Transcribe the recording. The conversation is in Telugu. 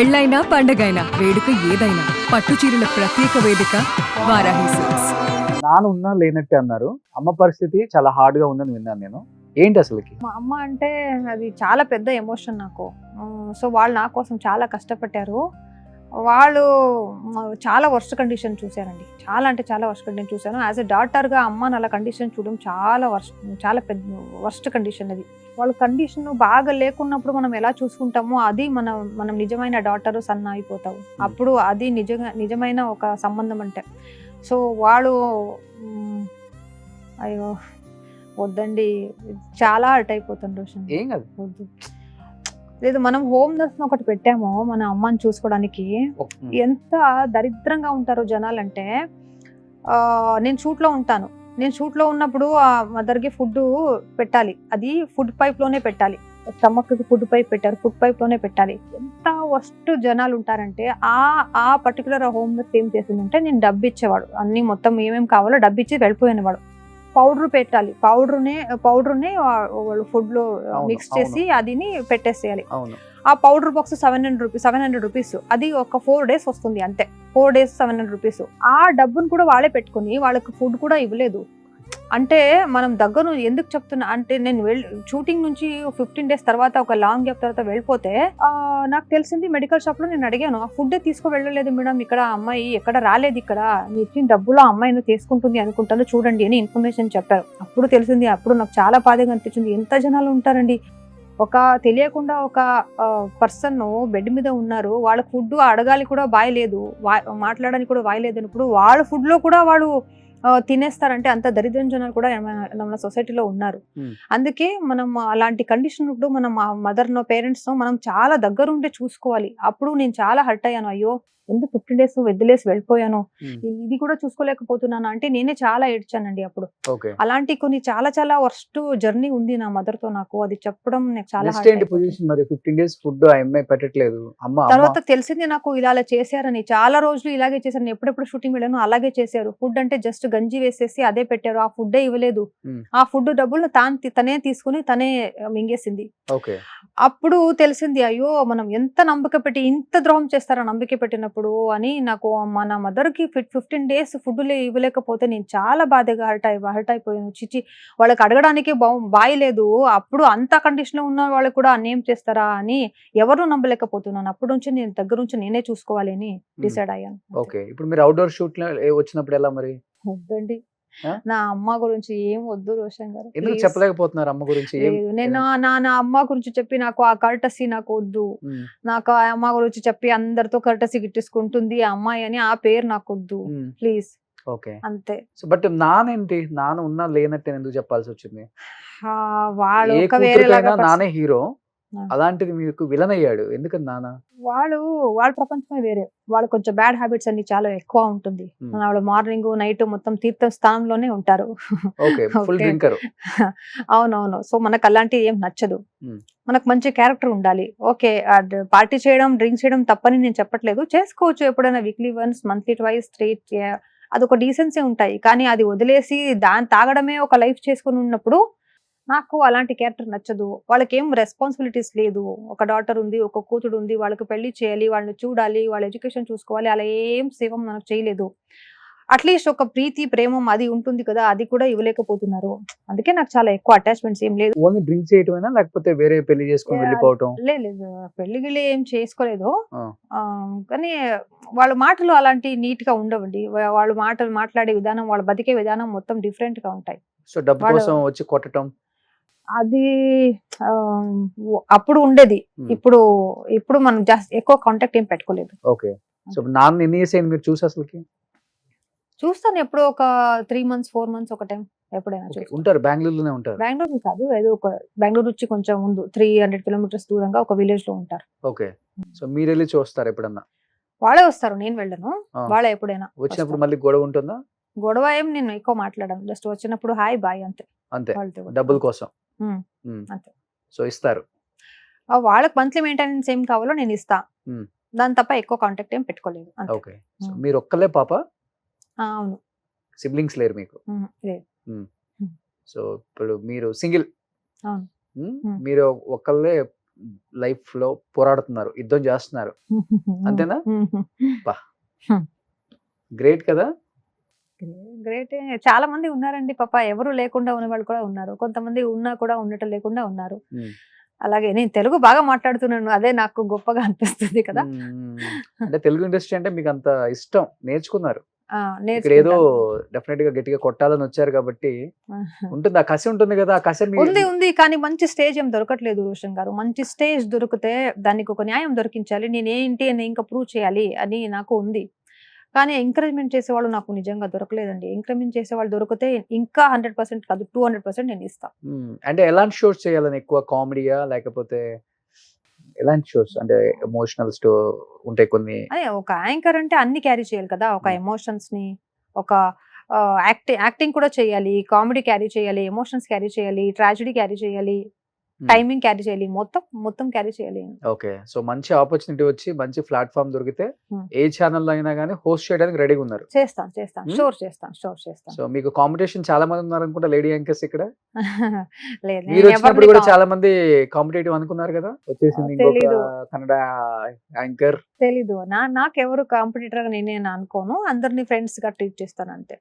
పెళ్ళైనా పండగైనా వేడుక ఏదైనా పట్టు చీరల ప్రత్యేక వేదిక వారాహి సిల్క్స్. నాన్న ఉన్నా లేనట్టే అన్నారు. అమ్మ పరిస్థితి చాలా హార్డ్ గా ఉందని విన్నాను నేను. ఏంటి అసలుకి? మా అమ్మ అంటే అది చాలా పెద్ద ఎమోషన్ నాకు. సో వాళ్ళు నా కోసం చాలా కష్టపడ్డారు. వాళ్ళు చాలా వర్స్ట్ కండిషన్ చూశారండి. చాలా అంటే చాలా వర్స్ట్ కండిషన్ చూశాను. యాజ్ ఎ డాటర్గా అమ్మని అలా కండిషన్ చూడడం చాలా పెద్ద వర్స్ట్ కండిషన్ అది. వాళ్ళ కండిషన్ బాగా లేకున్నప్పుడు మనం ఎలా చూసుకుంటామో అది మనం నిజమైన డాటర్ సన్న అయిపోతావు. అప్పుడు అది నిజమైన ఒక సంబంధం అంటే. సో వాళ్ళు అయ్యో వద్దండి, చాలా హర్ట్ అయిపోతుంది రోషన్. ఏం కాదు. వద్దు లేదు, మనం హోమ్ నర్స్ ఒకటి పెట్టాము మన అమ్మని చూసుకోవడానికి. ఎంత దరిద్రంగా ఉంటారో జనాలంటే, నేను షూట్లో ఉంటాను. నేను షూట్లో ఉన్నప్పుడు ఆ మదర్కి ఫుడ్ పెట్టాలి, అది ఫుడ్ పైప్లోనే పెట్టాలి. స్టమక్కి ఫుడ్ పైప్ పెట్టారు, ఫుడ్ పైప్లోనే పెట్టాలి. ఎంత వస్ట్ జనాలు ఉంటారంటే ఆ పర్టికులర్ హోమ్ నర్స్ ఏం చేసిందంటే, నేను డబ్బు ఇచ్చేవాడు, అన్ని మొత్తం ఏమేమి కావాలో డబ్బు ఇచ్చి వెళ్ళిపోయినవాడు. పౌడర్ పెట్టాలి, పౌడర్ని వాళ్ళు ఫుడ్లో మిక్స్ చేసి అదిని పెట్టేసేయాలి. ఆ పౌడర్ బాక్స్ 700 రూపీస్. అది ఒక 4 days వస్తుంది అంతే. 4 days 700 రూపీస్. ఆ డబ్బును కూడా వాళ్ళే పెట్టుకుని వాళ్ళకి ఫుడ్ కూడా ఇవ్వలేదు. అంటే మనం దగ్గర ఎందుకు చెప్తున్నా అంటే, నేను షూటింగ్ నుంచి 15 days తర్వాత ఒక లాంగ్ గ్యాప్ తర్వాత వెళ్ళిపోతే నాకు తెలిసింది మెడికల్ షాప్ లో. నేను అడిగాను, ఆ ఫుడ్ తీసుకు వెళ్ళలేదు మేడం, ఇక్కడ అమ్మాయి ఎక్కడ రాలేదు, ఇక్కడ మీ ఇచ్చిన డబ్బులో అమ్మాయిని తీసుకుంటుంది అనుకుంటాను, చూడండి అని ఇన్ఫర్మేషన్ చెప్పారు. అప్పుడు తెలిసింది. అప్పుడు నాకు చాలా బాధగా అనిపించింది. ఎంత జనాలు ఉంటారండి. ఒక తెలియకుండా ఒక పర్సన్ బెడ్ మీద ఉన్నారు, వాళ్ళ ఫుడ్ అడగాలి కూడా బాయలేదు, మాట్లాడడానికి కూడా బాయలేదు అన్నప్పుడు వాళ్ళ ఫుడ్ లో కూడా వాళ్ళు తినేస్తారంటే అంత దరిద్రం జనాలు కూడా మన సొసైటీలో ఉన్నారు. అందుకే మనం అలాంటి కండిషన్ ఇప్పుడు మనం మదర్ నో పేరెంట్స్ నో మనం చాలా దగ్గర ఉంటే చూసుకోవాలి. అప్పుడు నేను చాలా హర్ట్ అయ్యాను. అయ్యో ఎందుకు 15 days వదిలేసి వెళ్ళిపోయాను, ఇది కూడా చూసుకోలేకపోతున్నాను అంటే నేనే చాలా ఏడ్చానండి అప్పుడు. అలాంటి కొన్ని చాలా చాలా వర్స్ట్ జర్నీ ఉంది నా మదర్ తో నాకు. అది చెప్పడం నాకు చాలా మరి 15 days ఫుడ్ పెట్టట్లేదు. తర్వాత తెలిసింది నాకు ఇలా చేశారని. చాలా రోజులు ఇలాగే చేశారు. ఎప్పుడెప్పుడు షూటింగ్ వెళ్ళాను అలాగే చేశారు. ఫుడ్ అంటే జస్ట్ గంజి వేసేసి అదే పెట్టారు, ఆ ఫుడ్ ఇవ్వలేదు. ఆ ఫుడ్ డబ్బులు తనే తీసుకుని తనే మింగేసింది. అప్పుడు తెలిసింది, అయ్యో మనం ఎంత నమ్మక పెట్టి ఇంత ద్రోహం చేస్తారా నమ్మక పెట్టినప్పుడు అని. నాకు మన మదర్ కి 15 days ఫుడ్ ఇవ్వలేకపోతే నేను చాలా బాధగా హర్ట్ అయిపోయాను. చిచి, వాళ్ళకి అడగడానికి బాయి లేదు, అప్పుడు అంత కండిషన్ లో ఉన్న వాళ్ళకి కూడా అన్యాయం చేస్తారా అని ఎవరు నమ్మలేకపోతున్నాను. అప్పటి నుంచి నేను దగ్గర నుంచి నేనే చూసుకోవాలి అని డిసైడ్ అయ్యాను. ఇప్పుడు మీరు అవుట్డోర్ షూట్ వచ్చినప్పుడు ఎలా మరి? వద్దండి, నా అమ్మ గురించి ఏం వద్దు రోషన్ గారు. ఎందుకు చెప్పలేకపోతున్నారు అమ్మ గురించి? నేను నా అమ్మ గురించి చెప్పి నాకు ఆ కర్టసీ నాకు వద్దు. నాకు ఆ అమ్మ గురించి చెప్పి అందరితో కర్టసీ గిట్టించుకుంటుంది ఆ అమ్మాయి అని ఆ పేరు నాకు వద్దు ప్లీజ్. అంతే. బట్ నానేంటి, నాన్న ఉన్నా లేనట్టు ఎందుకు చెప్పాల్సి వచ్చింది? వాళ్ళు నానే హీరో, అలాంటిది మీకు విలన్ అయ్యాడు ఎందుకని నాన్న? వాళ్ళ ప్రపంచమే వేరే. వాళ్ళు కొంచెం బ్యాడ్ హ్యాబిట్స్ అన్ని చాలా ఎక్కువ ఉంటుంది. వాళ్ళు మార్నింగ్ నైట్ మొత్తం తీర్థ స్థానంలోనే ఉంటారు. అవునవును. సో మనకు అలాంటివి ఏం నచ్చదు. మనకు మంచి క్యారెక్టర్ ఉండాలి. ఓకే, పార్టీ చేయడం డ్రింక్స్ చేయడం తప్పని నేను చెప్పట్లేదు, చేసుకోవచ్చు ఎప్పుడైనా weekly once, monthly twice, straight, అదొక డీసెన్సీ ఉంటాయి. కానీ అది వదిలేసి దాన్ని తాగడమే ఒక లైఫ్ చేసుకుని ఉన్నప్పుడు నాకు అలాంటి క్యారెక్టర్ నచ్చదు. వాళ్ళకి ఏం రెస్పాన్సిబిలిటీస్ లేదు. ఒక డాటర్ ఉంది, ఒక కూతుడు ఉంది, వాళ్ళకి పెళ్లి చేయాలి, వాళ్ళని చూడాలి, వాళ్ళ ఎడ్యుకేషన్ చూసుకోవాలి, అలా ఏం సేవం మనకు చేయలేదు. అట్లీస్ట్ ఒక ప్రీతి ప్రేమం అది ఉంటుంది కదా, అది కూడా ఇవ్వలేకపోతున్నారు. అందుకే నాకు చాలా ఎక్కువ అటాచ్మెంట్స్ ఏం లేదు. ఓన్లీ డ్రింక్ చేయటమేనా లేకపోతే వేరే పెళ్లి చేసుకొని వెళ్ళిపోవటం? లేదు, పెళ్లిగిలి ఏం చేసుకోలేదు. కానీ వాళ్ళ మాటలు అలాంటి నీట్ గా ఉండవండి. వాళ్ళు మాట్లాడే విధానం, వాళ్ళు బతికే విధానం మొత్తం డిఫరెంట్ గా ఉంటాయి. సో డబ్బు కోసం వచ్చి కొట్టడం అది అప్పుడు ఉండేది. ఇప్పుడు మనం ఎక్కువ కాంటాక్ట్ ఏం పెట్టుకోలేదు. సో నాన్న ఎన్ని ఇయర్స్ అయింది మీరు చూసి? అసలుకి చూస్తాను ఎప్పుడో ఒక 3 months 4 months ఒక టైం ఎప్పుడైనా ఉంటారు. బెంగళూరులోనే ఉంటారు? బెంగళూరు కాదు, ఏదో ఒక బెంగళూరు నుంచి కొంచెం ముందు 300 kilometers దూరంగా ఒక విలేజ్ లో ఉంటారు. సో మీరు వెళ్ళి చూస్తారు ఎప్పుడన్నా? వాళ్ళే వస్తారు, నేను వెళ్ళను. వాళ్ళే ఎప్పుడైనా వచ్చినప్పుడు మళ్ళీ గొడవ ఉంటుందా? గొడవ ఏం నేను ఎక్కువ మాట్లాడను. జస్ట్ వచ్చినప్పుడు హాయ్ బాయ్ అంతే. డబ్బుల కోసం అంతే. సో ఇస్తారు. వాళ్ళకి మంత్లీ మెయింటెనెన్స్ ఏం కావాలో నేను ఇస్తా, దాని తప్ప ఎక్కువ కాంటాక్ట్ ఏం పెట్టుకోలేదు. మీరు ఒక్కలే పాప? అవును. సిబ్లింగ్స్ లేరు మీకు? సో ఇప్పుడు మీరు సింగిల్, మీరు ఒక్కళ్ళే లైఫ్ లో పోరాడుతున్నారు, యుద్ధం చేస్తున్నారు. అంతేనా? గ్రేట్ కదా. గ్రేట్. చాలా మంది ఉన్నారండి పాప, ఎవరు లేకుండా ఉన్న వాళ్ళు కూడా ఉన్నారు, కొంతమంది ఉన్నా కూడా ఉండటం లేకుండా ఉన్నారు. ఉమ్. అలాగే నేను తెలుగు బాగా మాట్లాడుతున్నాను, అదే నాకు గొప్పగా అనిపిస్తుంది కదా. అంటే తెలుగు ఇండస్ట్రీ అంటే మీకు అంత ఇష్టం, నేర్చుకున్నారు. ఆ, ఇక్కడ ఏదో నేర్చుకుంటాను. డెఫినెట్ గా గట్టిగా కొట్టాలని వచ్చారు కాబట్టి ఉంటుంది, ఆ కసి ఉంటుంది కదా, ఆ కసి ఉంది ఉంది, కానీ మంచి స్టేజ్ ఏం దొరకట్లేదు రోషన్ గారు. మంచి స్టేజ్ దొరికితే దానికి ఒక న్యాయం దొరికించాలి, నేను ఏంటి అని ఇంకా ప్రూవ్ చేయాలి అని నాకు ఉంది. కానీ ఎంకరేజ్మెంట్ చేసేవాళ్ళు నాకు నిజంగా దొరకలేదండి. ఎంకరేజ్మెంట్ చేసేవాళ్ళు దొరికితే ఇంకా 100% కాదు 200% నేను ఇస్తాను. అంటే ఎలాంటి షోస్ చేయాలని, ఎక్కువ కామెడీయా లేకపోతే ఎలాంటి షోస్? అంటే ఎమోషనల్ స్టో ఉంటాయి కొన్ని. అదే ఒక యాంకర్ అంటే అన్ని క్యారీ చేయాలి కదా, ఒక ఎమోషన్స్ ని, ఒక యాక్టింగ్ కూడా చేయాలి, కామెడీ క్యారీ చేయాలి, ఎమోషన్స్ క్యారీ చేయాలి, ట్రాజడీ క్యారీ చేయాలి, టైమింగ్ క్యారీ చేయాలి, మొత్తం క్యారీ చేయాలి. ఓకే, సో మంచి ఆపర్చునిటీ వచ్చి మంచి ప్లాట్ఫామ్ దొరికితే Hmm. ఏ ఛానల్లో అయినా కానీ హోస్ట్ చేయడానికి రెడీగా ఉన్నారు. చేస్తాను Hmm? షోర్ చేస్తాను. సో మీకు కాంపిటీషన్ చాలా మంది ఉన్నారు అనుకుంటా, లేడీ యాంకర్స్ ఇక్కడ. లేదు, మీరు వచ్చినప్పుడు కూడా చాలా మంది కాంపిటేటివ్ అనుకున్నారు కదా, వచ్చేసింది ఇంకొక తెలీదు. కన్నడ యాంకర్. తెలీదు, నాకెవరు కాంపిటీటర్ గా నేనే అనుకోను, అందరినీ ఫ్రెండ్స్ గా ట్రీట్ చేస్తాను అంతే.